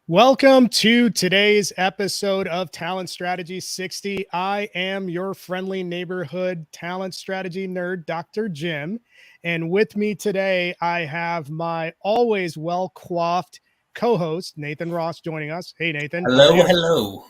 Welcome to today's episode of Talent Strategy 60. I am your friendly neighborhood talent strategy nerd, Dr. Jim. And with me today, I have my always well coiffed co host, Nathan Ross, joining us. Hey, Nathan. How are Hello, you? hello.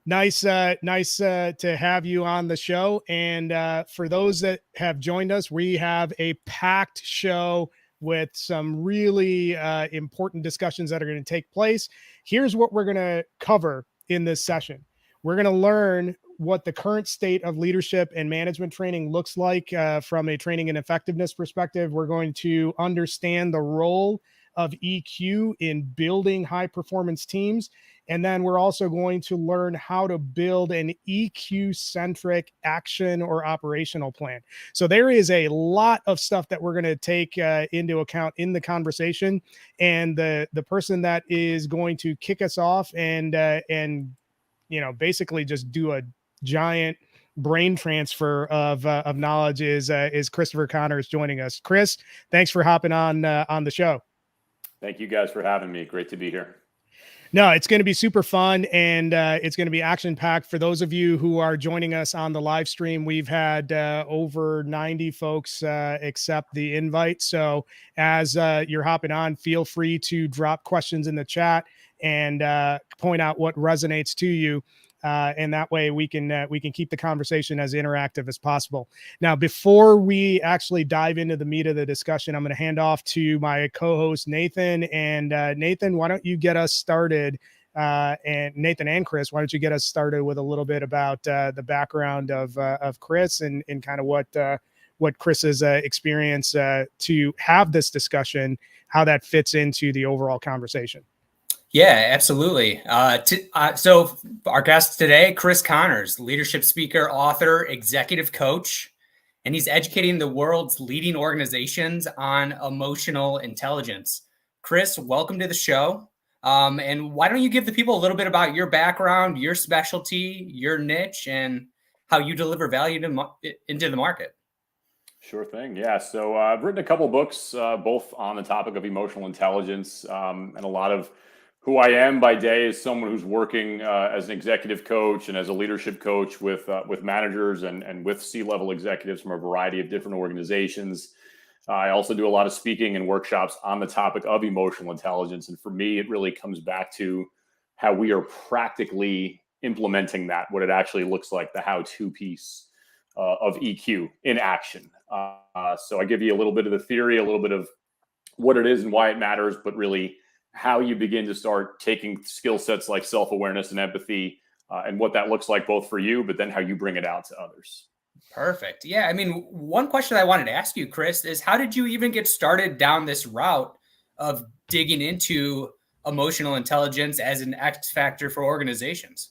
Nice to have you on the show. And for those that have joined us, we have a packed show with some really important discussions that are going to take place. Here's what we're going to cover in this session. We're going to learn what the current state of leadership and management training looks like from a training and effectiveness perspective. We're going to understand the role of EQ in building high performance teams. And then we're also going to learn how to build an EQ centric action or operational plan. So there is a lot of stuff that we're going to take into account in the conversation. And the person that is going to kick us off and basically just do a giant brain transfer of knowledge is Christopher Connors joining us. Chris, thanks for hopping on the show. Thank you guys for having me. Great to be here. No, it's going to be super fun, and it's going to be action-packed. For those of you who are joining us on the live stream, we've had over 90 folks accept the invite. So as you're hopping on, feel free to drop questions in the chat and point out what resonates to you. And that way we can keep the conversation as interactive as possible. Now, before we actually dive into the meat of the discussion, I'm going to hand off to my co-host, Nathan. And Nathan, why don't you get us started? And Nathan and Chris, why don't you get us started with a little bit about the background of Chris and kind of what Chris's experience to have this discussion, how that fits into the overall conversation. Yeah, absolutely. So our guest today, Chris Connors, leadership speaker, author, executive coach, and he's educating the world's leading organizations on emotional intelligence. Chris, welcome to the show. And why don't you give the people a little bit about your background, your specialty, your niche, and how you deliver value into the market? Sure thing. Yeah. So I've written a couple books, both on the topic of emotional intelligence, and a lot of who I am by day is someone who's working as an executive coach and as a leadership coach with managers and with C-level executives from a variety of different organizations. I also do a lot of speaking and workshops on the topic of emotional intelligence. And for me, it really comes back to how we are practically implementing that, what it actually looks like, the how-to piece of EQ in action. So I give you a little bit of the theory, a little bit of what it is and why it matters, but really how you begin to start taking skill sets like self-awareness and empathy and what that looks like both for you, but then how you bring it out to others. Perfect. Yeah. I mean, one question I wanted to ask you, Chris, is how did you even get started down this route of digging into emotional intelligence as an X factor for organizations?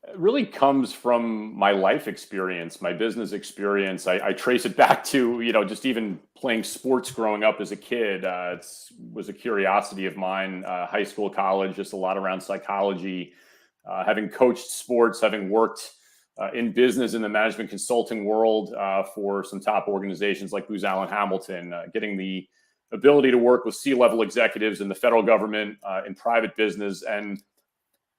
It really comes from my life experience, my business experience. I trace it back to, just even playing sports growing up as a kid. It was a curiosity of mine, high school, college, just a lot around psychology, having coached sports, having worked in business in the management consulting world for some top organizations like Booz Allen Hamilton, getting the ability to work with C-level executives in the federal government, in private business. And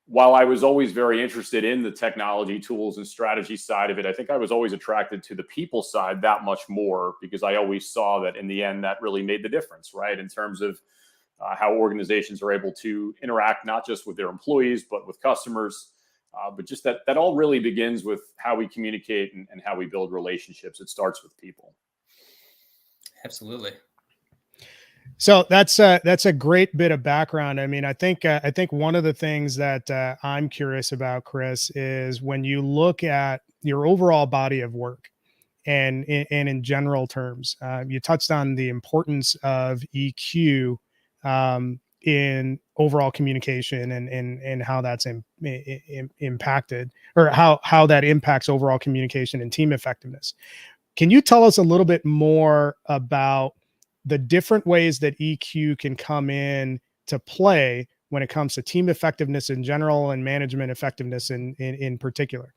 while I was always very interested in the technology tools and strategy side of it, I think I was always attracted to the people side that much more because I always saw that in the end, that really made the difference, right? In terms of how organizations are able to interact, not just with their employees, but with customers. But just that all really begins with how we communicate and how we build relationships. It starts with people. Absolutely. So that's a great bit of background. I mean, I think one of the things that I'm curious about, Chris, is when you look at your overall body of work, and in general terms, you touched on the importance of EQ in overall communication and how that's impacted, or how that impacts overall communication and team effectiveness. Can you tell us a little bit more about the different ways that EQ can come in to play when it comes to team effectiveness in general and management effectiveness in particular?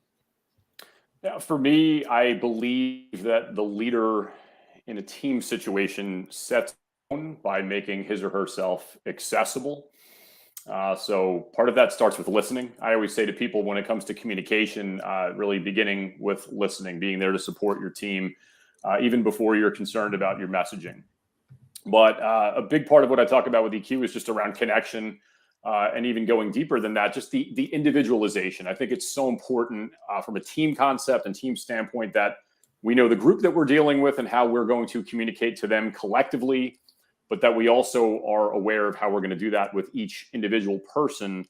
Yeah, for me, I believe that the leader in a team situation sets tone by making his or herself accessible. So part of that starts with listening. I always say to people when it comes to communication, really beginning with listening, being there to support your team, even before you're concerned about your messaging. But a big part of what I talk about with EQ is just around connection, and even going deeper than that, just the individualization. I think it's so important from a team concept and team standpoint that we know the group that we're dealing with and how we're going to communicate to them collectively, but that we also are aware of how we're going to do that with each individual person,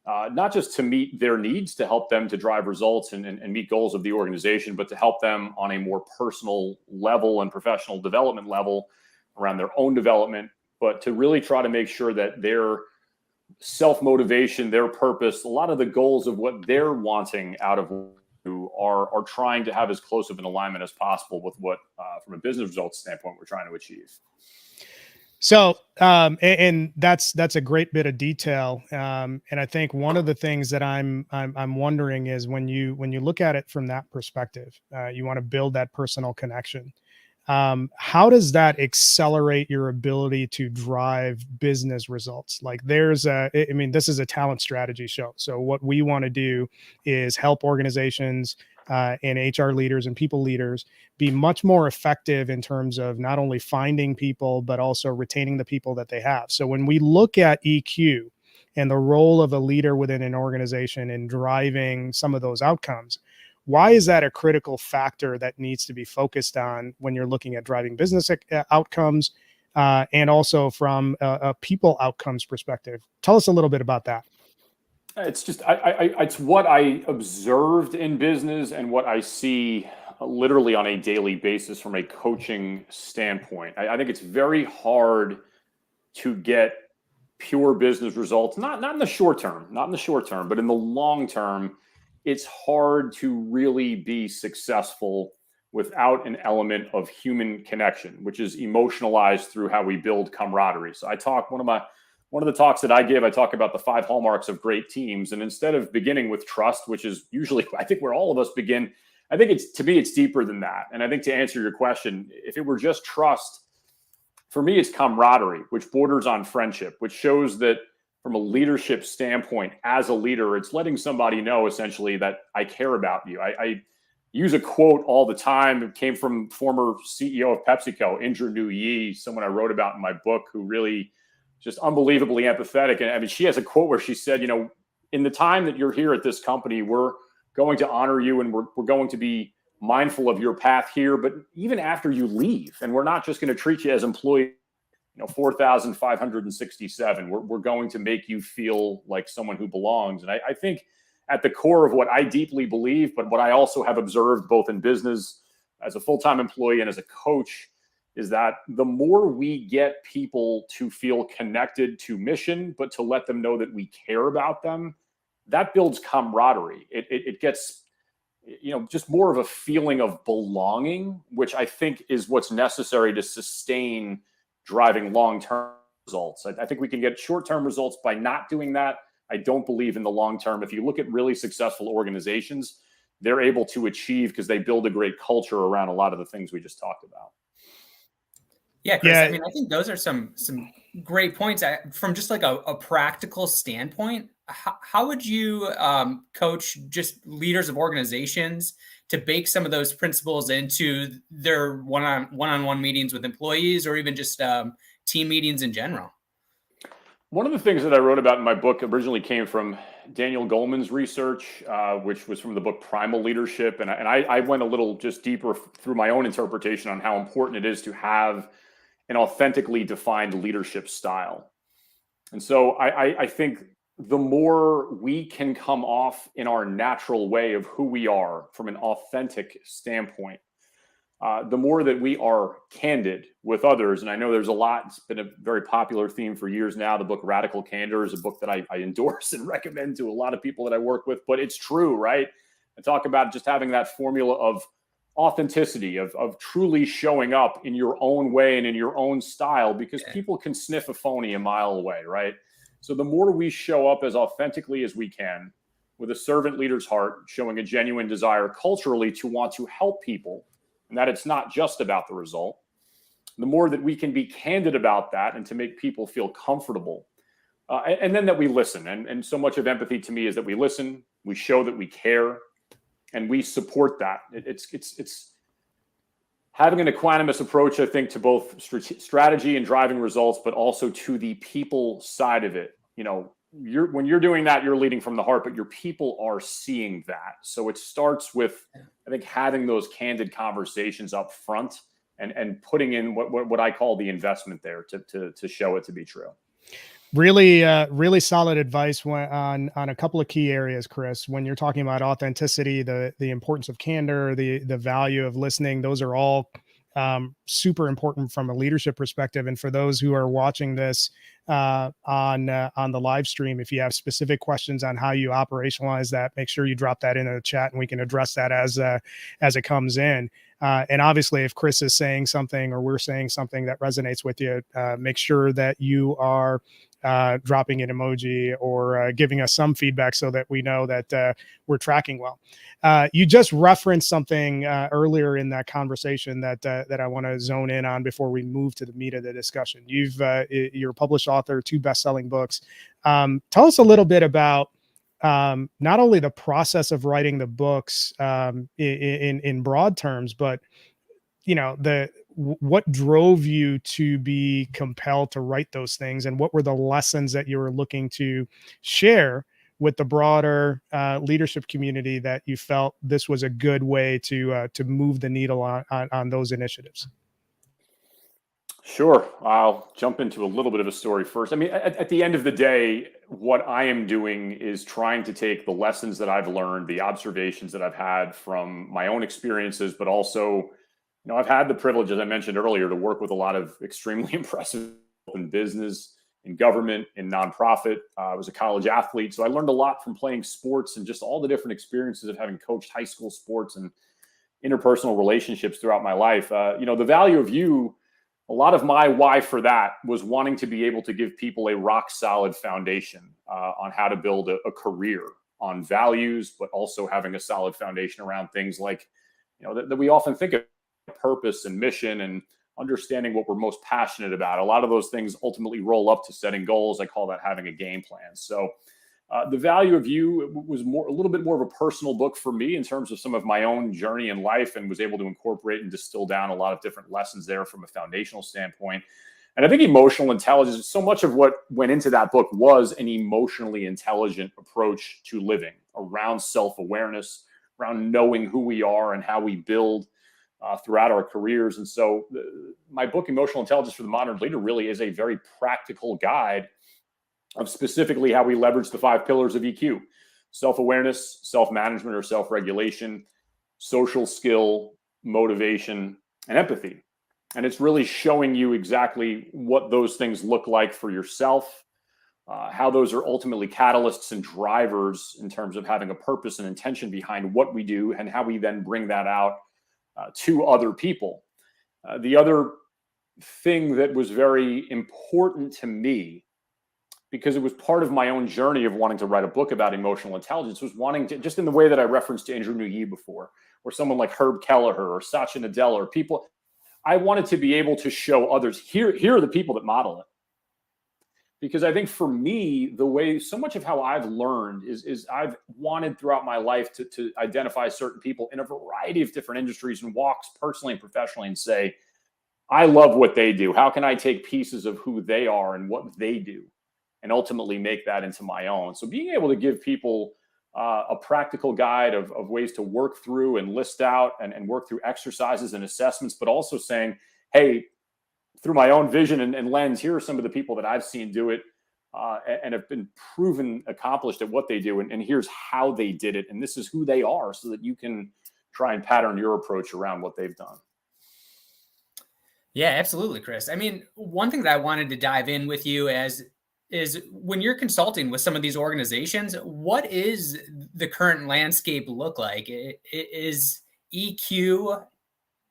not just to meet their needs, to help them to drive results and meet goals of the organization, but to help them on a more personal level and professional development level around their own development, but to really try to make sure that their self-motivation, their purpose, a lot of the goals of what they're wanting out of are trying to have as close of an alignment as possible with what, from a business results standpoint, we're trying to achieve. So, and that's a great bit of detail. And I think one of the things that I'm wondering is when you look at it from that perspective, you want to build that personal connection. How does that accelerate your ability to drive business results? Like this is a talent strategy show. So what we want to do is help organizations and HR leaders and people leaders be much more effective in terms of not only finding people, but also retaining the people that they have. So when we look at EQ and the role of a leader within an organization in driving some of those outcomes, why is that a critical factor that needs to be focused on when you're looking at driving business outcomes and also from a people outcomes perspective? Tell us a little bit about that. It's just, it's what I observed in business and what I see literally on a daily basis from a coaching standpoint. I think it's very hard to get pure business results, not in the short term, but in the long term. It's hard to really be successful without an element of human connection, which is emotionalized through how we build camaraderie. So I talk, one of the talks that I give, I talk about the 5 hallmarks of great teams. And instead of beginning with trust, which is usually, I think, where all of us begin, I think to me, it's deeper than that. And I think to answer your question, if it were just trust, for me, it's camaraderie, which borders on friendship, which shows that from a leadership standpoint, as a leader, it's letting somebody know essentially that I care about you. I use a quote all the time. It came from former CEO of PepsiCo, Indra Nooyi, someone I wrote about in my book, who really just unbelievably empathetic. And I mean, she has a quote where she said, in the time that you're here at this company, we're going to honor you and we're going to be mindful of your path here. But even after you leave, and we're not just going to treat you as employee 4,567. We're going to make you feel like someone who belongs. And I think at the core of what I deeply believe, but what I also have observed both in business as a full-time employee and as a coach, is that the more we get people to feel connected to mission, but to let them know that we care about them, that builds camaraderie. It gets, just more of a feeling of belonging, which I think is what's necessary to sustain driving long-term results. I think we can get short-term results by not doing that. I don't believe in the long term. If you look at really successful organizations, they're able to achieve because they build a great culture around a lot of the things we just talked about. Yeah, Chris, I mean, I think those are some great points. From just like a practical standpoint, how would you coach just leaders of organizations to bake some of those principles into their one-on-one meetings with employees, or even just team meetings in general? One of the things that I wrote about in my book originally came from Daniel Goleman's research, which was from the book Primal Leadership. And I went a little just deeper through my own interpretation on how important it is to have an authentically defined leadership style. And so I think the more we can come off in our natural way of who we are from an authentic standpoint, the more that we are candid with others. And I know there's a lot, it's been a very popular theme for years now. The book Radical Candor is a book that I endorse and recommend to a lot of people that I work with, but it's true, right? I talk about just having that formula of authenticity, of truly showing up in your own way and in your own style, because people can sniff a phony a mile away, right? So the more we show up as authentically as we can, with a servant leader's heart, showing a genuine desire culturally to want to help people, and that it's not just about the result, the more that we can be candid about that and to make people feel comfortable, and then that we listen. And so much of empathy to me is that we listen, we show that we care, and we support that. It's having an equanimous approach, I think, to both strategy and driving results, but also to the people side of it. When you're doing that, you're leading from the heart, but your people are seeing that. So it starts with, I think, having those candid conversations up front and putting in what I call the investment there to show it to be true. Really solid advice on a couple of key areas, Chris. When you're talking about authenticity, the importance of candor, the value of listening, those are all super important from a leadership perspective. And for those who are watching this on the live stream, if you have specific questions on how you operationalize that, make sure you drop that into the chat and we can address that as it comes in. And obviously, if Chris is saying something or we're saying something that resonates with you, make sure that you are dropping an emoji or giving us some feedback so that we know that we're tracking well. You just referenced something earlier in that conversation that I want to zone in on before we move to the meat of the discussion. You're a published author, 2 best-selling books. Tell us a little bit about not only the process of writing the books in broad terms, but what drove you to be compelled to write those things, and what were the lessons that you were looking to share with the broader leadership community that you felt this was a good way to move the needle on those initiatives? Sure. I'll jump into a little bit of a story first. I mean, at the end of the day, what I am doing is trying to take the lessons that I've learned, the observations that I've had from my own experiences, but also, I've had the privilege, as I mentioned earlier, to work with a lot of extremely impressive in business, in government, in nonprofit. I was a college athlete, so I learned a lot from playing sports and just all the different experiences of having coached high school sports and interpersonal relationships throughout my life. The value of you, a lot of my why for that was wanting to be able to give people a rock solid foundation on how to build a career on values, but also having a solid foundation around things like, that we often think of purpose and mission and understanding what we're most passionate about. A lot of those things ultimately roll up to setting goals. I call that having a game plan. So the value of you was a little bit more of a personal book for me in terms of some of my own journey in life, and was able to incorporate and distill down a lot of different lessons there from a foundational standpoint. And I think emotional intelligence, so much of what went into that book was an emotionally intelligent approach to living around self-awareness, around knowing who we are and how we build throughout our careers. And so my book, Emotional Intelligence for the Modern Leader, really is a very practical guide of specifically how we leverage the 5 pillars of EQ: self-awareness, self-management or self-regulation, social skill, motivation, and empathy. And it's really showing you exactly what those things look like for yourself, how those are ultimately catalysts and drivers in terms of having a purpose and intention behind what we do, and how we then bring that out to other people. The other thing that was very important to me, because it was part of my own journey of wanting to write a book about emotional intelligence, was wanting to, just in the way that I referenced Andrew Nguyen before, or someone like Herb Kelleher or Satya Nadella, or people, I wanted to be able to show others, here are the people that model it. Because I think for me, the way, so much of how I've learned is I've wanted throughout my life to identify certain people in a variety of different industries and walks, personally and professionally, and say, I love what they do. How can I take pieces of who they are and what they do and ultimately make that into my own? So being able to give people a practical guide of ways to work through and list out and work through exercises and assessments, but also saying, hey, through my own vision and lens, here are some of the people that I've seen do it and have been proven accomplished at what they do. And here's how they did it. And this is who they are, so that you can try and pattern your approach around what they've done. Yeah, absolutely, Chris. I mean, one thing that I wanted to dive in with you is when you're consulting with some of these organizations, what is the current landscape look like? Is EQ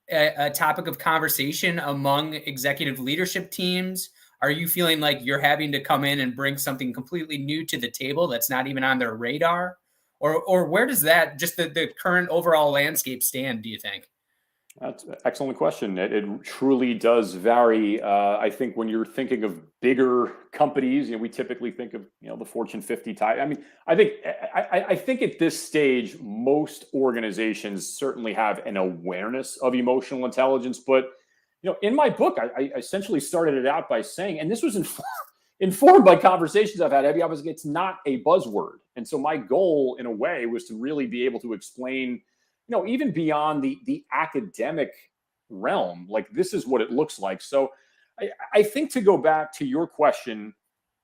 a topic of conversation among executive leadership teams? Are you feeling like you're having to come in and bring something completely new to the table that's not even on their radar? Or where does that, just the current overall landscape stand, do you think? That's an excellent question. It truly does vary. I think when you're thinking of bigger companies, we typically think of the Fortune 50 type. I mean, I think at this stage, most organizations certainly have an awareness of emotional intelligence. But in my book, I essentially started it out by saying, and this was informed by conversations I've had. It's not a buzzword, and so my goal, in a way, was to really be able to explain, even beyond the academic realm, like this is what it looks like. So I think, to go back to your question,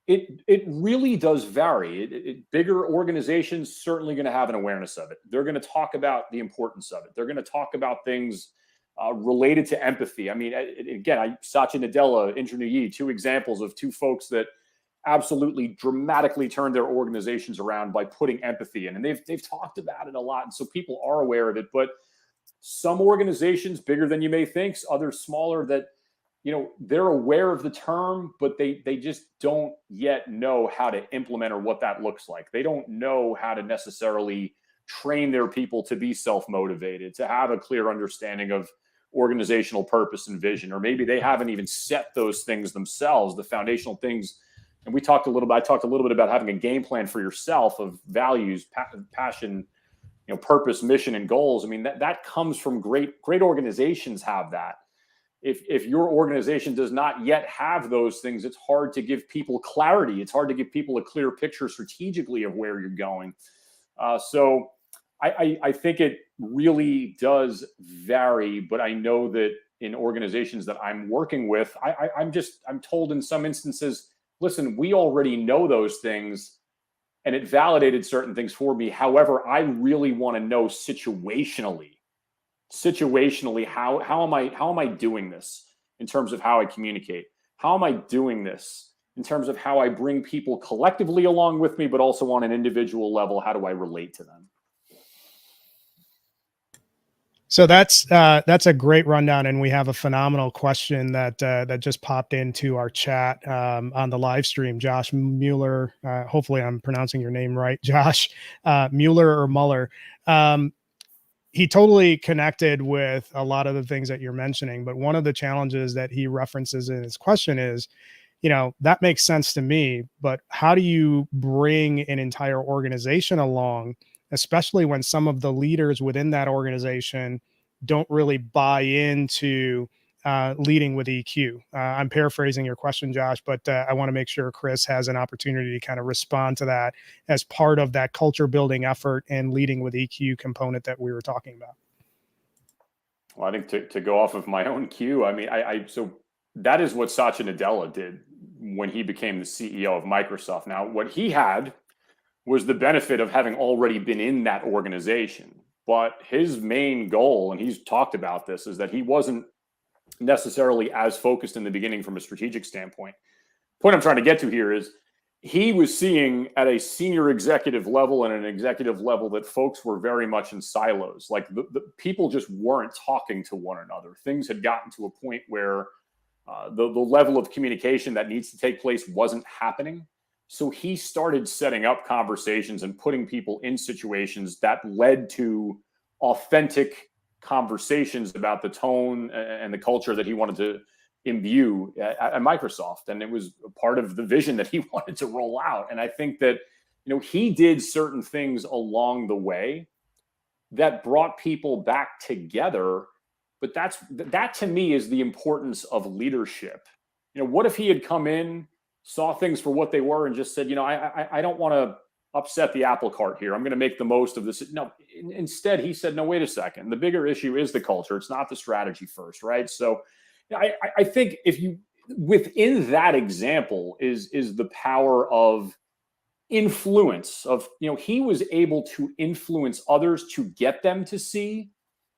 it really does vary. Bigger organizations certainly going to have an awareness of it. They're going to talk about the importance of it. They're going to talk about things related to empathy. I mean, again, Satya Nadella, Indra Nooyi, two examples of two folks that absolutely dramatically turned their organizations around by putting empathy in, and they've talked about it a lot, and so people are aware of it. But some organizations bigger than you may think, others smaller, that they're aware of the term, but they just don't yet know how to implement or what that looks like. They don't know how to necessarily train their people to be self-motivated, to have a clear understanding of organizational purpose and vision, or maybe they haven't even set those things themselves, the foundational things. And I talked a little bit about having a game plan for yourself of values, passion, purpose, mission, and goals. I mean, that comes from great organizations have that. If your organization does not yet have those things, it's hard to give people clarity. It's hard to give people a clear picture strategically of where you're going. So I think it really does vary, but I know that in organizations that I'm working with, I'm told in some instances, listen, we already know those things, and it validated certain things for me. However, I really want to know situationally, how am I doing this in terms of how I communicate? How am I doing this in terms of how I bring people collectively along with me, but also on an individual level? How do I relate to them? So that's a great rundown, and we have a phenomenal question that just popped into our chat on the live stream. Josh Mueller, hopefully I'm pronouncing your name right, Josh Mueller or Muller. He totally connected with a lot of the things that you're mentioning, but one of the challenges that he references in his question is, that makes sense to me, but how do you bring an entire organization along, especially when some of the leaders within that organization don't really buy into leading with EQ? I'm paraphrasing your question, Josh, but I want to make sure Chris has an opportunity to kind of respond to that as part of that culture building effort and leading with EQ component that we were talking about. Well, I think to go off of my own cue, I mean, so that is what Satya Nadella did when he became the CEO of Microsoft. Now, what he had was the benefit of having already been in that organization. But his main goal, and he's talked about this, is that he wasn't necessarily as focused in the beginning from a strategic standpoint. The point I'm trying to get to here is he was seeing at a senior executive level and an executive level that folks were very much in silos. Like the people just weren't talking to one another. Things had gotten to a point where the level of communication that needs to take place wasn't happening. So he started setting up conversations and putting people in situations that led to authentic conversations about the tone and the culture that he wanted to imbue at Microsoft. And it was a part of the vision that he wanted to roll out. And I think that, he did certain things along the way that brought people back together. But that to me is the importance of leadership. What if he had come in, saw things for what they were, and just said, I don't want to upset the apple cart here. I'm going to make the most of this. No, instead he said, no, wait a second. The bigger issue is the culture. It's not the strategy first, right? So I think if you, within that example is the power of influence of, he was able to influence others to get them to see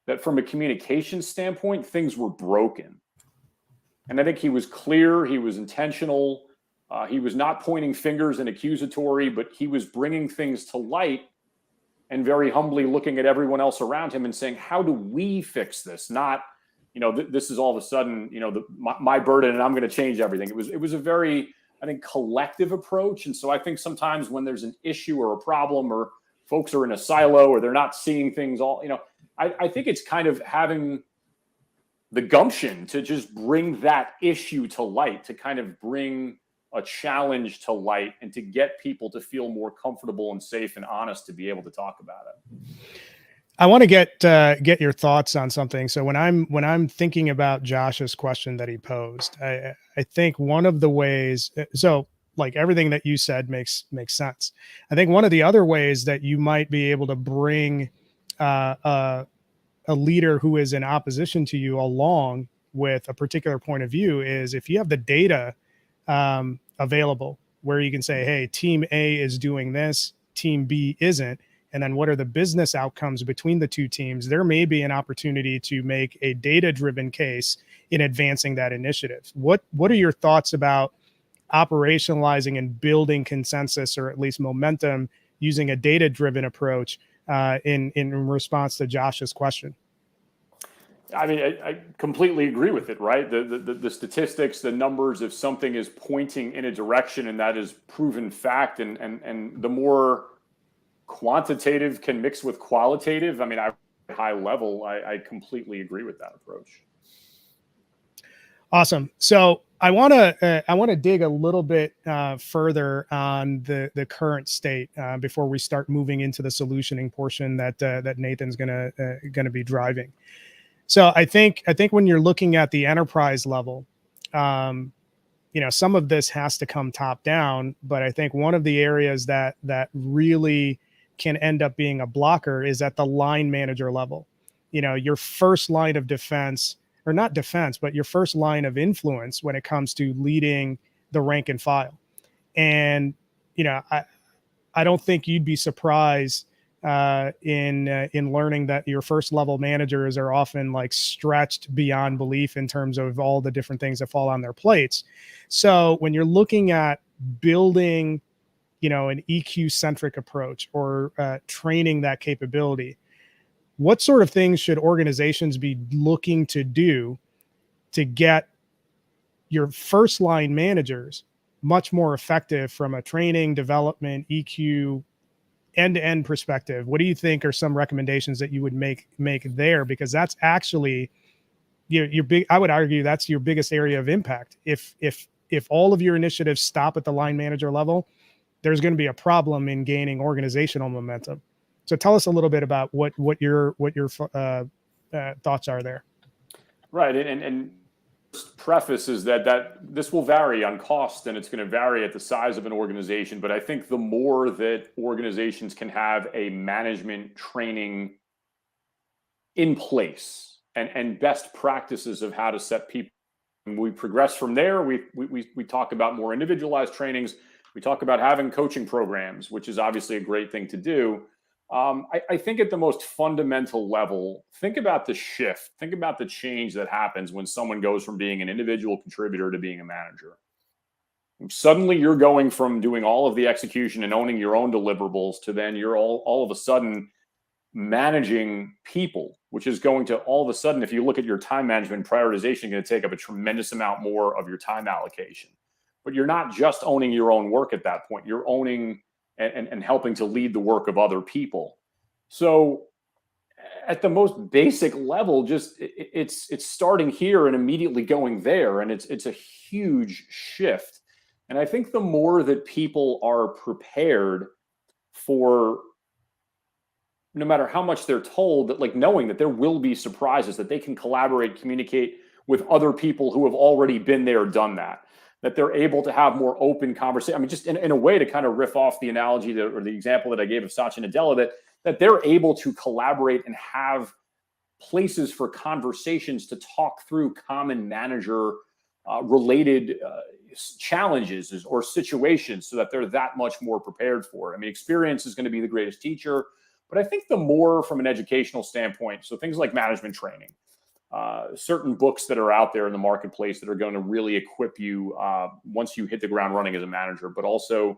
that from a communication standpoint, things were broken. And I think he was clear, he was intentional. He was not pointing fingers and accusatory, but he was bringing things to light and very humbly looking at everyone else around him and saying, how do we fix this? Not, this is all of a sudden, my burden and I'm going to change everything. It was a very, I think, collective approach. And so I think sometimes when there's an issue or a problem or folks are in a silo or they're not seeing things all, I think it's kind of having gumption to just bring that issue to light, to kind of bring a challenge to light, and to get people to feel more comfortable and safe and honest to be able to talk about it. I want to get your thoughts on something. So when I'm thinking about Josh's question that he posed, I think one of the ways, so like everything that you said makes sense. I think one of the other ways that you might be able to bring a leader who is in opposition to you along with a particular point of view is if you have the data available where you can say, hey, team A is doing this, team B isn't. And then what are the business outcomes between the two teams? There may be an opportunity to make a data-driven case in advancing that initiative. What are your thoughts about operationalizing and building consensus, or at least momentum, using a data-driven approach in response to Josh's question? I mean, I completely agree with it, right? The statistics, the numbers, if something is pointing in a direction and that is proven fact, and the more quantitative can mix with qualitative, I mean, at high level, I completely agree with that approach. Awesome. So I want to dig a little bit further on the current state before we start moving into the solutioning portion that Nathan's gonna be driving. So I think when you're looking at the enterprise level, some of this has to come top down, but I think one of the areas that really can end up being a blocker is at the line manager level. Your first line of defense, or not defense, but your first line of influence when it comes to leading the rank and file. And, I don't think you'd be surprised in learning that your first level managers are often like stretched beyond belief in terms of all the different things that fall on their plates. So when you're looking at building, an EQ centric approach or training that capability, what sort of things should organizations be looking to do to get your first line managers much more effective from a training, development, EQ, end-to-end perspective? What do you think are some recommendations that you would make there? Because that's actually your big, I would argue that's your biggest area of impact. If all of your initiatives stop at the line manager level, there's going to be a problem in gaining organizational momentum. So tell us a little bit about what your thoughts are there. Right, and preface is that this will vary on cost, and it's going to vary at the size of an organization. But I think the more that organizations can have a management training in place and best practices of how to set people, and we progress from there. We talk about more individualized trainings. We talk about having coaching programs, which is obviously a great thing to do. I think at the most fundamental level, think about the shift. Think about the change that happens when someone goes from being an individual contributor to being a manager. Suddenly you're going from doing all of the execution and owning your own deliverables to then you're all of a sudden managing people, which is going to all of a sudden, if you look at your time management prioritization, going to take up a tremendous amount more of your time allocation. But you're not just owning your own work at that point. You're owning and helping to lead the work of other people. So at the most basic level, just it's starting here and immediately going there. And it's a huge shift. And I think the more that people are prepared for, no matter how much they're told, that like knowing that there will be surprises, that they can collaborate, communicate with other people who have already been there, done that they're able to have more open conversation. I mean, just in a way to kind of riff off the analogy or the example that I gave of Satya Nadella, that they're able to collaborate and have places for conversations to talk through common manager related challenges or situations so that they're that much more prepared for it. I mean, experience is going to be the greatest teacher, but I think the more from an educational standpoint, so things like management training, certain books that are out there in the marketplace that are going to really equip you once you hit the ground running as a manager, but also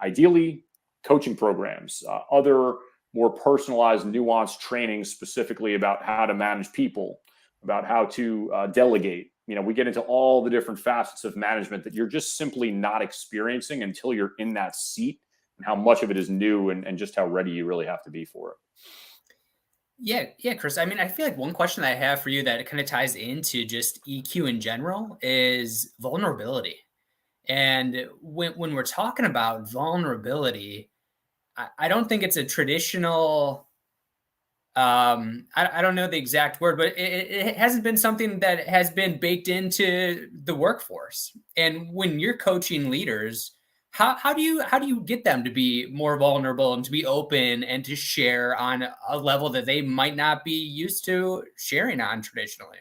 ideally coaching programs, other more personalized, nuanced training specifically about how to manage people, about how to delegate. We get into all the different facets of management that you're just simply not experiencing until you're in that seat, and how much of it is new and just how ready you really have to be for it. Yeah, Chris. I mean, I feel like one question that I have for you that kind of ties into just EQ in general is vulnerability. And when we're talking about vulnerability, I don't think it's a traditional, I don't know the exact word, but it hasn't been something that has been baked into the workforce. And when you're coaching leaders, how do you get them to be more vulnerable and to be open and to share on a level that they might not be used to sharing on traditionally?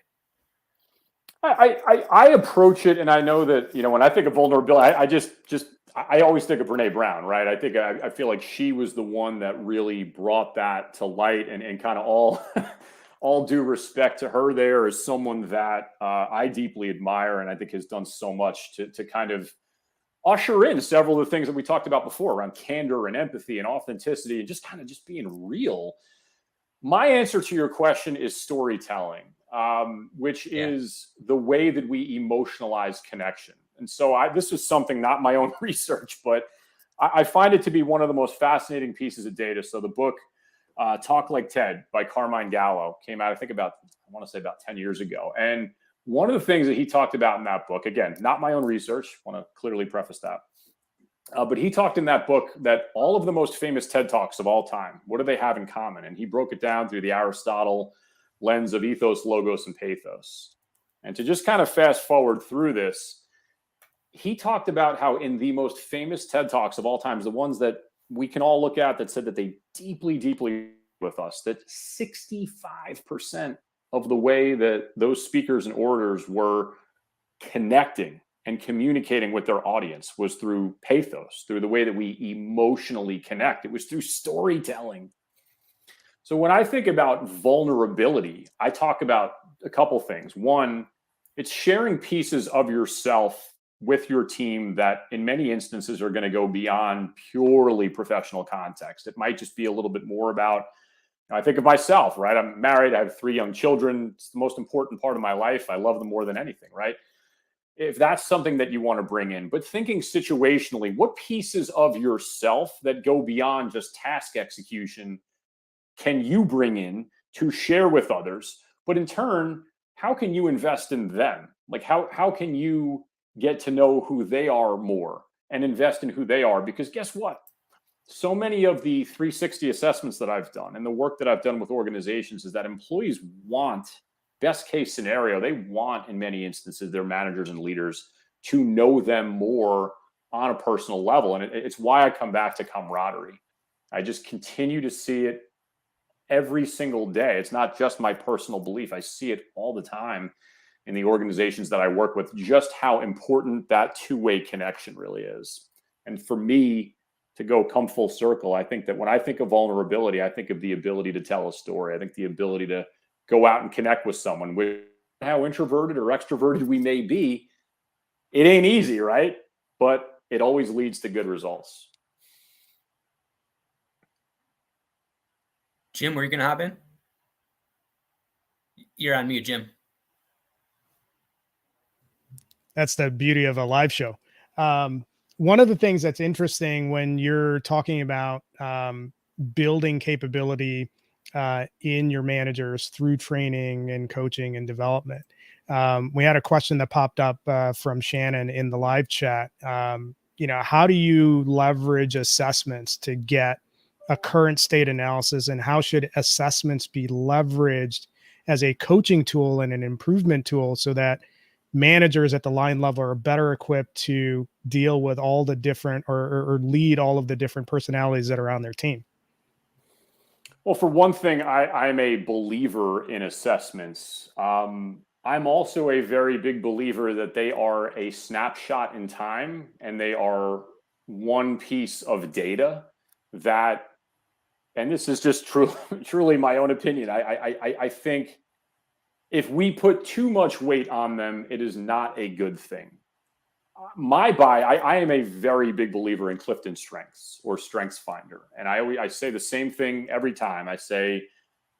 I approach it, and I know that, when I think of vulnerability, I always think of Brene Brown, right? I feel like she was the one that really brought that to light, and kind of all all due respect to her there as someone that I deeply admire, and I think has done so much to kind of usher in several of the things that we talked about before around candor and empathy and authenticity and just kind of just being real. My answer to your question is storytelling, which is the way that we emotionalize connection. And so this was something, not my own research, but I find it to be one of the most fascinating pieces of data. So the book, Talk Like Ted by Carmine Gallo, came out, I want to say about 10 years ago. And one of the things that he talked about in that book, again, not my own research, want to clearly preface that, but he talked in that book that all of the most famous TED Talks of all time, what do they have in common? And he broke it down through the Aristotle lens of ethos, logos, and pathos. And to just kind of fast forward through this, he talked about how in the most famous TED Talks of all times, the ones that we can all look at that said that they deeply, deeply with us, that 65% of the way that those speakers and orators were connecting and communicating with their audience was through pathos, through the way that we emotionally connect. It was through storytelling. So when I think about vulnerability, I talk about a couple things. One, it's sharing pieces of yourself with your team that in many instances are going to go beyond purely professional context. It might just be a little bit more about, I think of myself, right? I'm married. I have 3 young children. It's the most important part of my life. I love them more than anything, right? If that's something that you want to bring in, but thinking situationally, what pieces of yourself that go beyond just task execution can you bring in to share with others? But in turn, how can you invest in them? Like how can you get to know who they are more and invest in who they are? Because guess what? So many of the 360 assessments that I've done and the work that I've done with organizations is that employees want, best case scenario, they want in many instances their managers and leaders to know them more on a personal level. And it's why I come back to camaraderie. I just continue to see it every single day. It's not just my personal belief. I see it all the time in the organizations that I work with, just how important that two-way connection really is. And for me to come full circle, I think that when I think of vulnerability, I think of the ability to tell a story. I think the ability to go out and connect with someone, with how introverted or extroverted we may be. It ain't easy, right? But it always leads to good results. Jim, were you going to hop in? You're on mute, Jim. That's the beauty of a live show. One of the things that's interesting when you're talking about building capability in your managers through training and coaching and development. We had a question that popped up from Shannon in the live chat. How do you leverage assessments to get a current state analysis, and how should assessments be leveraged as a coaching tool and an improvement tool so that managers at the line level are better equipped to deal with all the different or lead all of the different personalities that are on their team? Well, for one thing, I'm a believer in assessments. I'm also a very big believer that they are a snapshot in time, and they are one piece of data that, and this is just truly my own opinion. I think if we put too much weight on them, it is not a good thing. I am a very big believer in Clifton Strengths or Strengths Finder. And I say the same thing every time. I say,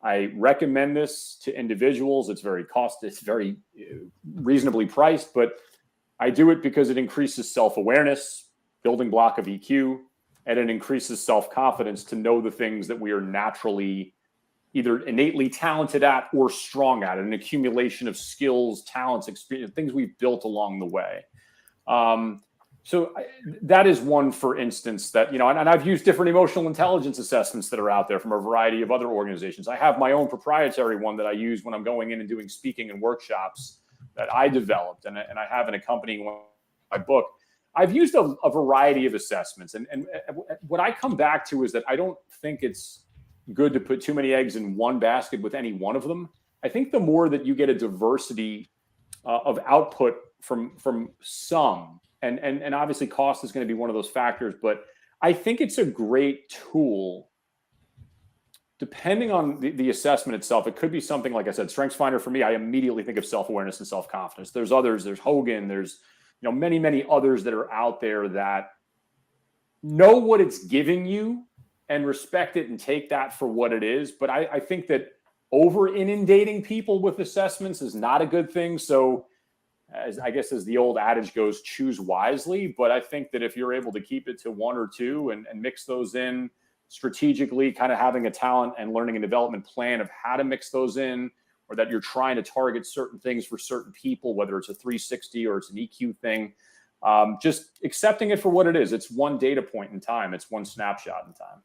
I recommend this to individuals. It's very reasonably priced, but I do it because it increases self-awareness, building block of EQ, and it increases self-confidence to know the things that we are naturally either innately talented at or strong at, an accumulation of skills, talents, experience, things we've built along the way. That is one, for instance, that, and I've used different emotional intelligence assessments that are out there from a variety of other organizations. I have my own proprietary one that I use when I'm going in and doing speaking and workshops that I developed, and I have an accompanying one, my book. I've used a variety of assessments, and what I come back to is that I don't think it's good to put too many eggs in one basket with any one of them. I think the more that you get a diversity of output from some, and obviously cost is going to be one of those factors, but I think it's a great tool. Depending on the assessment itself, it could be something, like I said, StrengthsFinder for me, I immediately think of self-awareness and self-confidence. There's others, there's Hogan, there's many, many others that are out there that know what it's giving you and respect it and take that for what it is. But I think that over inundating people with assessments is not a good thing. So as the old adage goes, choose wisely. But I think that if you're able to keep it to one or two and mix those in strategically, kind of having a talent and learning and development plan of how to mix those in, or that you're trying to target certain things for certain people, whether it's a 360 or it's an EQ thing, just accepting it for what it is. It's one data point in time. It's one snapshot in time.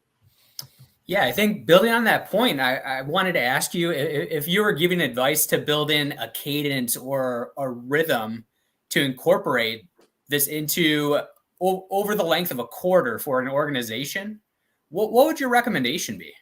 Yeah, I think building on that point, I wanted to ask you if you were giving advice to build in a cadence or a rhythm to incorporate this into over the length of a quarter for an organization, what would your recommendation be?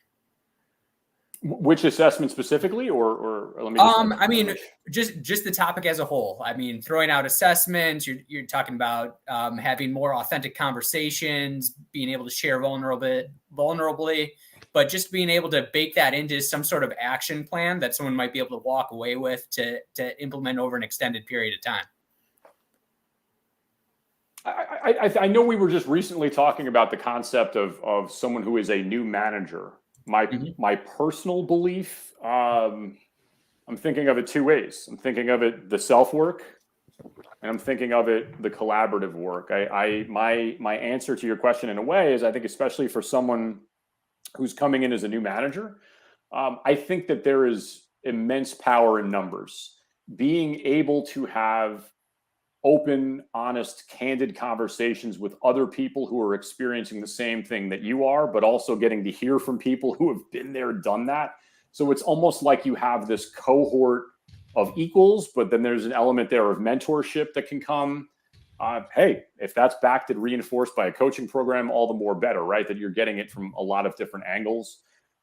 Which assessment specifically, or let me? I mean, just the topic as a whole. I mean, throwing out assessments. You're talking about having more authentic conversations, being able to share vulnerably, but just being able to bake that into some sort of action plan that someone might be able to walk away with to implement over an extended period of time. I know we were just recently talking about the concept of someone who is a new manager. My personal belief, I'm thinking of it two ways. I'm thinking of it the self work, and I'm thinking of it the collaborative work. My answer to your question in a way is, I think especially for someone who's coming in as a new manager, I think that there is immense power in numbers. Being able to have open, honest, candid conversations with other people who are experiencing the same thing that you are, but also getting to hear from people who have been there, done that. So it's almost like you have this cohort of equals, but then there's an element there of mentorship that can come. Hey, if that's backed and reinforced by a coaching program, all the more better, right? That you're getting it from a lot of different angles.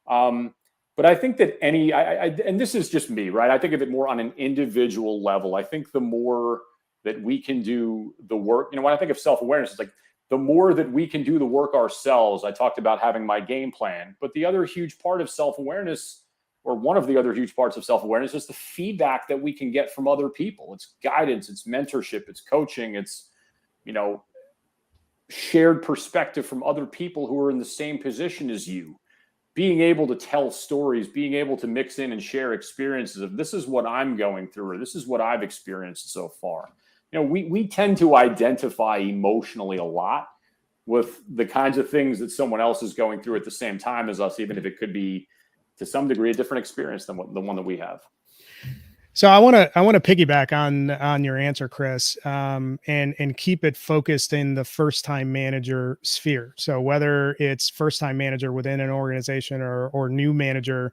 But I think that and this is just me, right? I think of it more on an individual level. I think the more that we can do the work, when I think of self-awareness, it's like the more that we can do the work ourselves. I talked about having my game plan, but the other huge part of self-awareness, or one of the other huge parts of self-awareness, is the feedback that we can get from other people. It's guidance, it's mentorship, it's coaching, it's, shared perspective from other people who are in the same position as you. Being able to tell stories, being able to mix in and share experiences of, this is what I'm going through, or this is what I've experienced so far. We tend to identify emotionally a lot with the kinds of things that someone else is going through at the same time as us, even if it could be to some degree a different experience than the one that we have. So I want to piggyback on your answer, Chris, and keep it focused in the first-time manager sphere. So whether it's first-time manager within an organization or new manager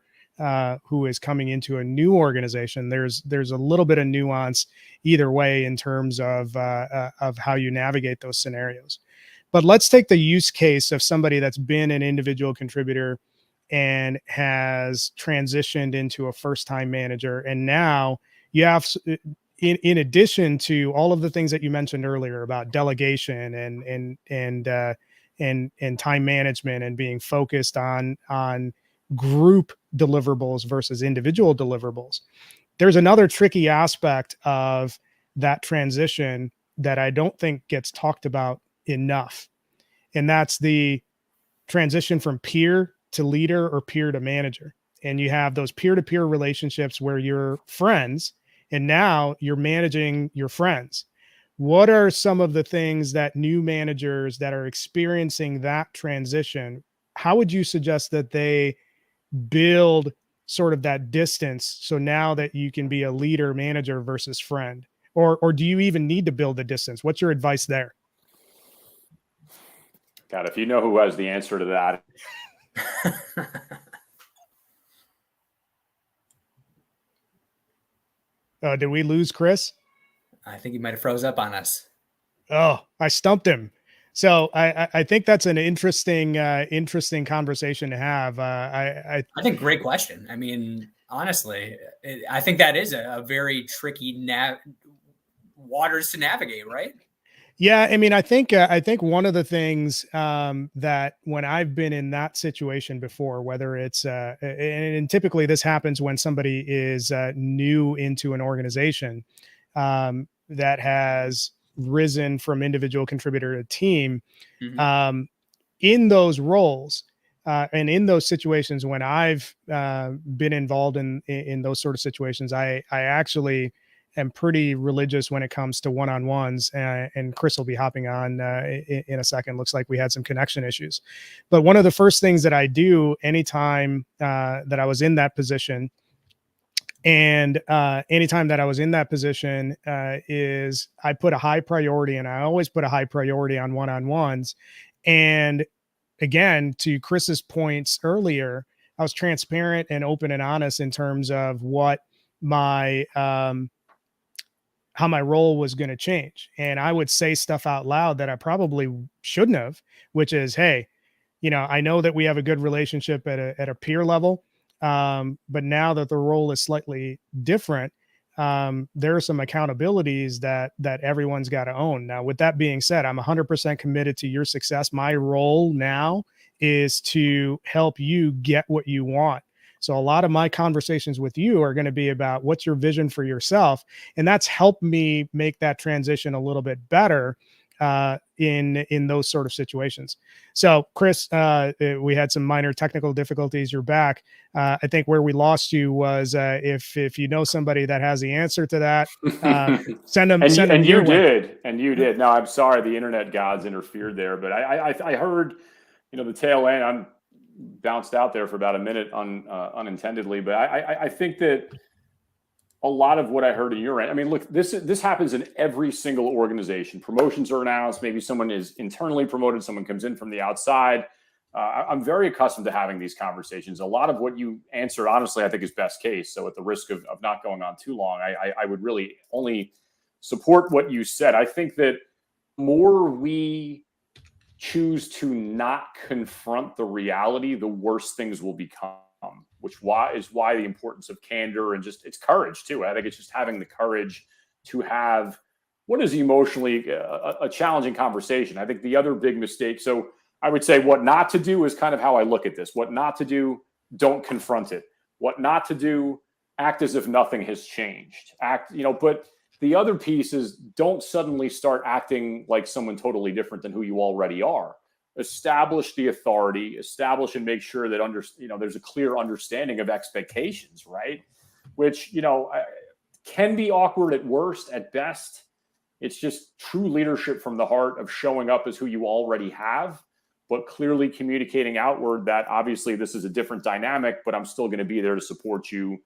who is coming into a new organization, there's a little bit of nuance either way in terms of how you navigate those scenarios. But let's take the use case of somebody that's been an individual contributor and has transitioned into a first-time manager, and now you have, in addition to all of the things that you mentioned earlier about delegation and time management and being focused on group deliverables versus individual deliverables, there's another tricky aspect of that transition that I don't think gets talked about enough, and that's the transition from peer to leader or peer to manager. And you have those peer-to-peer relationships where you're friends and now you're managing your friends. What are some of the things that new managers that are experiencing that transition, how would you suggest that they build sort of that distance, so now that you can be a leader, manager versus friend? Or do you even need to build the distance? What's your advice there? God, if you know who has the answer to that. Did we lose Chris? I think he might have froze up on us. Oh, I stumped him. So I think that's an interesting conversation to have. I think great question. I mean, honestly, I think that is a very tricky waters to navigate, right? Yeah, I mean, I think one of the things that when I've been in that situation before, whether it's and typically this happens when somebody is new into an organization that has risen from individual contributor to team, in those roles and in those situations when I've been involved in those sort of situations, I actually am pretty religious when it comes to one-on-ones, and Chris will be hopping on in a second. Looks like we had some connection issues, but one of the first things that I do anytime that I was in that position, and anytime that I was in that position, is I put a high priority, and I always put a high priority on one-on-ones. And again, to Chris's points earlier, I was transparent and open and honest in terms of what my how my role was going to change. And I would say stuff out loud that I probably shouldn't have, which is, hey, I know that we have a good relationship at a peer level. But now that the role is slightly different, there are some accountabilities that everyone's got to own. Now, with that being said, I'm 100% committed to your success. My role now is to help you get what you want. So a lot of my conversations with you are going to be about what's your vision for yourself. And that's helped me make that transition a little bit better in those sort of situations. So Chris, we had some minor technical difficulties. You're back. I think where we lost you was if you know somebody that has the answer to that, send them. And you did. No, I'm sorry, the internet gods interfered there, but I heard, the tail end. I'm bounced out there for about a minute unintendedly, but I think that a lot of what I heard in your end, I mean, look, this happens in every single organization. Promotions are announced. Maybe someone is internally promoted. Someone comes in from the outside. I'm very accustomed to having these conversations. A lot of what you answered, honestly, I think is best case. So at the risk of not going on too long, I would really only support what you said. I think that more we choose to not confront the reality, the worse things will become, which is why the importance of candor and just it's courage too. I think it's just having the courage to have what is emotionally a challenging conversation. I think the other big mistake, so I would say what not to do is kind of how I look at this. What not to do, don't confront it. What not to do, act as if nothing has changed. But the other piece is don't suddenly start acting like someone totally different than who you already are. Establish the authority, establish and make sure that there's a clear understanding of expectations, right? Which, can be awkward at worst. At best, it's just true leadership from the heart of showing up as who you already have, but clearly communicating outward that obviously this is a different dynamic, but I'm still going to be there to support you.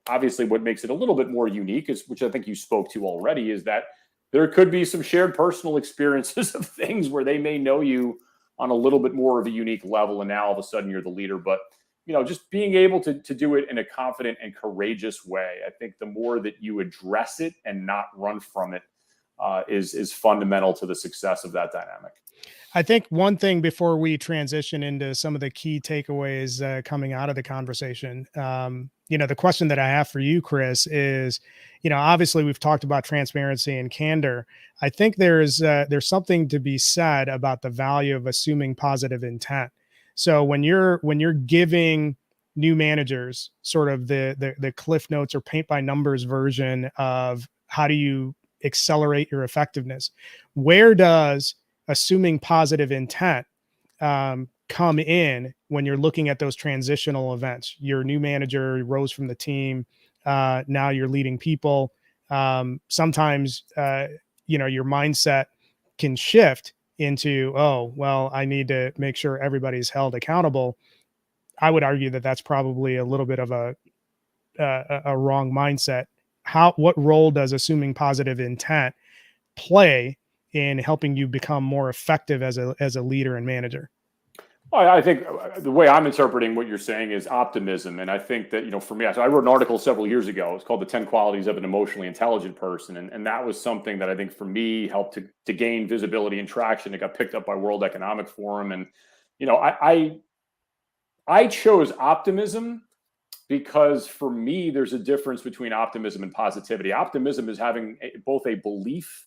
Obviously what makes it a little bit more unique is, which I think you spoke to already, is that there could be some shared personal experiences of things where they may know you on a little bit more of a unique level. And now all of a sudden you're the leader, but just being able to do it in a confident and courageous way. I think the more that you address it and not run from it is fundamental to the success of that dynamic. I think one thing before we transition into some of the key takeaways coming out of the conversation, the question that I have for you, Chris, is, obviously we've talked about transparency and candor. I think there's something to be said about the value of assuming positive intent. So when you're giving new managers sort of the Cliff Notes or paint by numbers version of how do you accelerate your effectiveness, where does assuming positive intent come in when you're looking at those transitional events? You're a new manager, you rose from the team, now you're leading people. Sometimes your mindset can shift into, oh well, I need to make sure everybody's held accountable. I would argue that that's probably a little bit of a wrong mindset. What role does assuming positive intent play in helping you become more effective as a leader and manager? Well, I think the way I'm interpreting what you're saying is optimism. And I think that, for me, so I wrote an article several years ago. It's called The 10 Qualities of an Emotionally Intelligent Person. And that was something that I think for me helped to gain visibility and traction. It got picked up by World Economic Forum. And, I chose optimism because for me, there's a difference between optimism and positivity. Optimism is having both a belief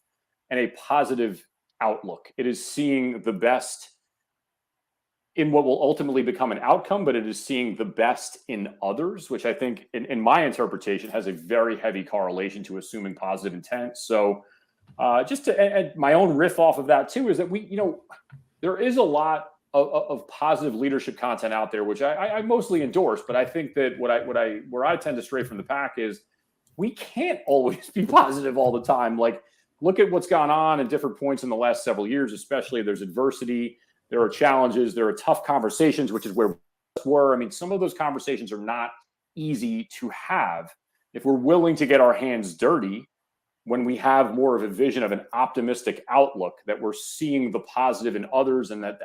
and a positive outlook. It is seeing the best in what will ultimately become an outcome, but it is seeing the best in others, which I think in my interpretation has a very heavy correlation to assuming positive intent. So just to add my own riff off of that too, is that there is a lot of positive leadership content out there, which I mostly endorse, but I think that where I tend to stray from the pack is we can't always be positive all the time. Like, look at what's gone on at different points in the last several years, especially there's adversity, there are challenges, there are tough conversations, which is where we were. I mean, some of those conversations are not easy to have. If we're willing to get our hands dirty, when we have more of a vision of an optimistic outlook, that we're seeing the positive in others and that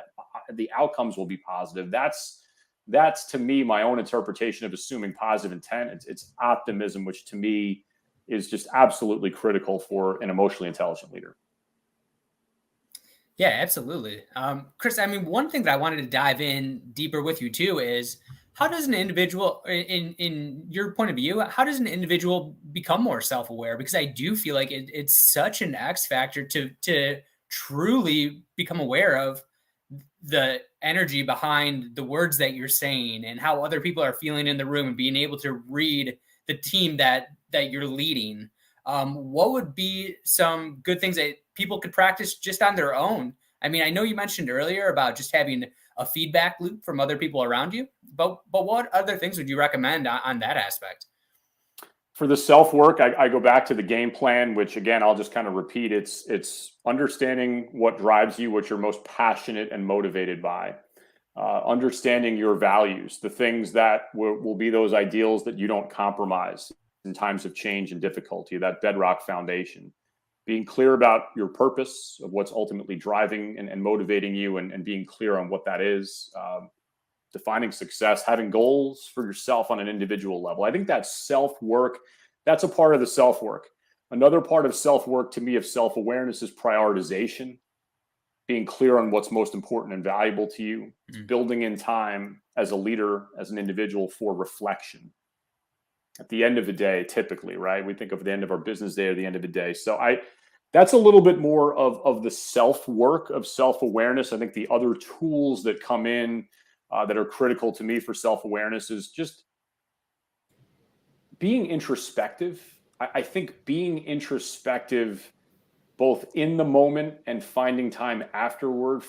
the outcomes will be positive, that's to me my own interpretation of assuming positive intent. It's optimism, which to me is just absolutely critical for an emotionally intelligent leader. Yeah, absolutely. Chris, I mean, one thing that I wanted to dive in deeper with you too is how does an individual, in your point of view, how does an individual become more self-aware? Because I do feel like it's such an X factor to truly become aware of the energy behind the words that you're saying and how other people are feeling in the room and being able to read the team that you're leading. What would be some good things that people could practice just on their own? I mean, I know you mentioned earlier about just having a feedback loop from other people around you, but what other things would you recommend on that aspect? For the self-work, I go back to the game plan, which again, I'll just kind of repeat. It's understanding what drives you, what you're most passionate and motivated by, understanding your values, the things that will be those ideals that you don't compromise in times of change and difficulty, that bedrock foundation, being clear about your purpose of what's ultimately driving and motivating you and being clear on what that is, defining success, having goals for yourself on an individual level. I think that's self-work. That's a part of the self-work. Another part of self-work to me of self-awareness is prioritization, being clear on what's most important and valuable to you, building in time as a leader, as an individual for reflection. At the end of the day, typically, right? We think of the end of our business day or the end of the day. So that's a little bit more of the self-work of self-awareness. I think the other tools that come in that are critical to me for self-awareness is just being introspective. I think being introspective both in the moment and finding time afterward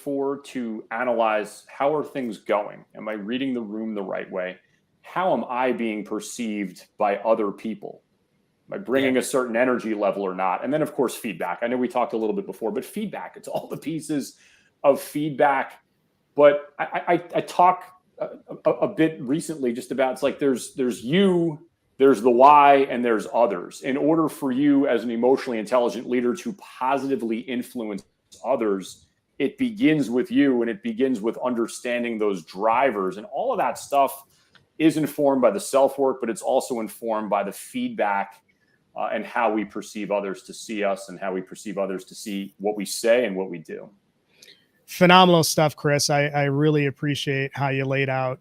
to analyze how are things going? Am I reading the room the right way? How am I being perceived by other people? Am I bringing a certain energy level or not? And then, of course, feedback. I know we talked a little bit before, but feedback, it's all the pieces of feedback. But I talk a bit recently just about, it's like there's you, there's the why, and there's others. In order for you as an emotionally intelligent leader to positively influence others, it begins with you, and it begins with understanding those drivers. And all of that stuff is informed by the self-work, but it's also informed by the feedback and how we perceive others to see us and how we perceive others to see what we say and what we do. Phenomenal stuff, Chris. I really appreciate how you laid out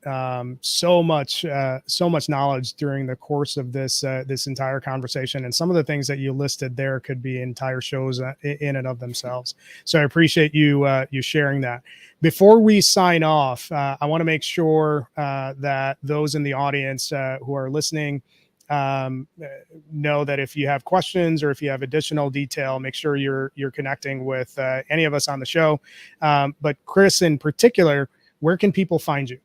so much knowledge during the course of this entire conversation, and some of the things that you listed there could be entire shows in and of themselves. So I appreciate you sharing that. Before we sign off, I want to make sure that those in the audience who are listening know that if you have questions or if you have additional detail, make sure you're connecting with any of us on the show. But Chris, in particular, where can people find you?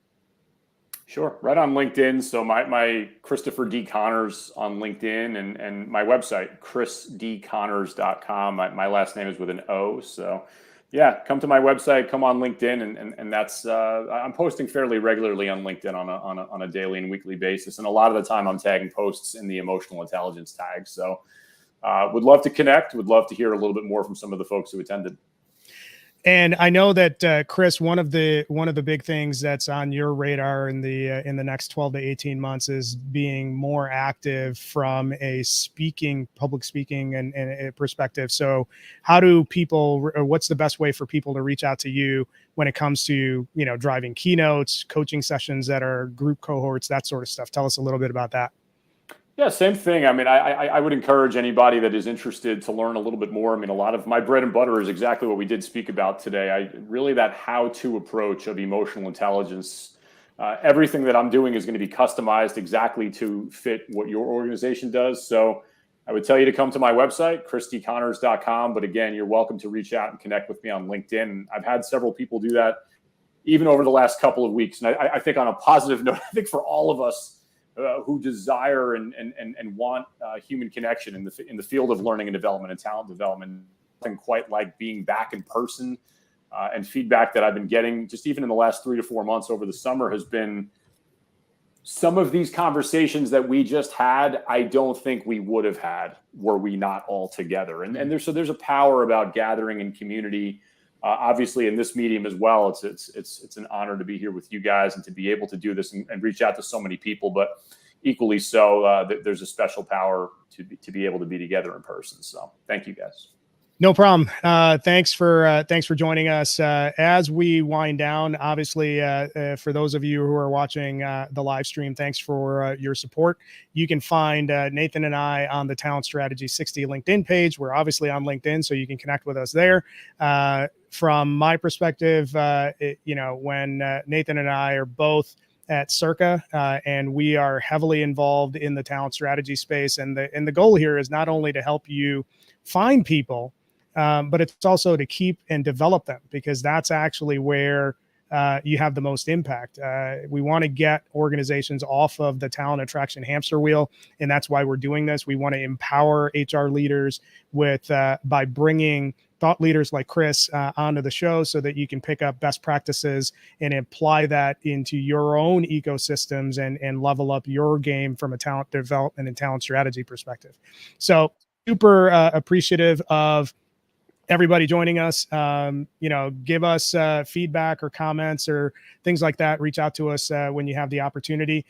Sure. Right on LinkedIn. So my Christopher D. Connors on LinkedIn and my website, chrisdconnors.com. My last name is with an O. So Yeah, come to my website, come on LinkedIn, and that's I'm posting fairly regularly on LinkedIn on a daily and weekly basis, and a lot of the time I'm tagging posts in the emotional intelligence tag. So, would love to connect. Would love to hear a little bit more from some of the folks who attended. And I know that Chris, one of the big things that's on your radar in the next 12 to 18 months is being more active from a public speaking and perspective. So how do people, or what's the best way for people to reach out to you when it comes to, driving keynotes, coaching sessions that are group cohorts, that sort of stuff? Tell us a little bit about that. Yeah, same thing. I mean, I would encourage anybody that is interested to learn a little bit more. I mean, a lot of my bread and butter is exactly what we did speak about today. Really that how-to approach of emotional intelligence. Everything that I'm doing is going to be customized exactly to fit what your organization does. So I would tell you to come to my website, christconnors.com. But again, you're welcome to reach out and connect with me on LinkedIn. I've had several people do that even over the last couple of weeks. And I think on a positive note, I think for all of us, who desire and want human connection in the field of learning and development and talent development, nothing quite like being back in person. And feedback that I've been getting just even in the last 3 to 4 months over the summer has been some of these conversations that we just had. I don't think we would have had were we not all together. And there's a power about gathering in community. Obviously in this medium as well, it's an honor to be here with you guys and to be able to do this and reach out to so many people, but equally so, there's a special power to be able to be together in person. So thank you guys. No problem. Thanks for joining us. As we wind down, obviously, for those of you who are watching the live stream, thanks for your support. You can find Nathan and I on the Talent Strategy 60 LinkedIn page. We're obviously on LinkedIn, so you can connect with us there. From my perspective, when Nathan and I are both at Circa, and we are heavily involved in the talent strategy space, and the goal here is not only to help you find people, but it's also to keep and develop them, because that's actually where you have the most impact. We want to get organizations off of the talent attraction hamster wheel, and that's why we're doing this. We want to empower HR leaders by bringing thought leaders like Chris onto the show so that you can pick up best practices and apply that into your own ecosystems and level up your game from a talent development and talent strategy perspective. So super appreciative of everybody joining us. Give us feedback or comments or things like that. Reach out to us when you have the opportunity.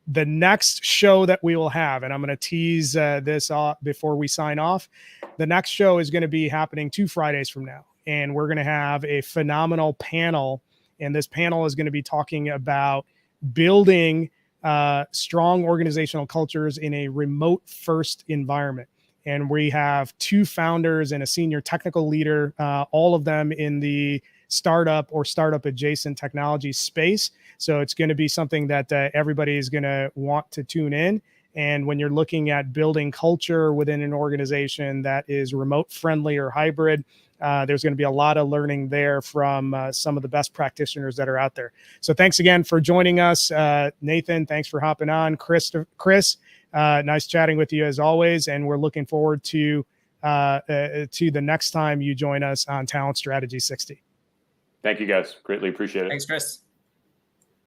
The next show that we will have, and I'm going to tease this off before we sign off, the next show is going to be happening 2 Fridays from now. And we're going to have a phenomenal panel. And this panel is going to be talking about building strong organizational cultures in a remote first environment. And we have 2 founders and a senior technical leader, all of them in the startup or startup adjacent technology space. So it's going to be something that everybody is going to want to tune in. And when you're looking at building culture within an organization that is remote friendly or hybrid, there's going to be a lot of learning there from some of the best practitioners that are out there. So thanks again for joining us. Nathan, thanks for hopping on. Chris, nice chatting with you as always. And we're looking forward to the next time you join us on Talent Strategy 60. Thank you guys. Greatly appreciate it. Thanks, Chris.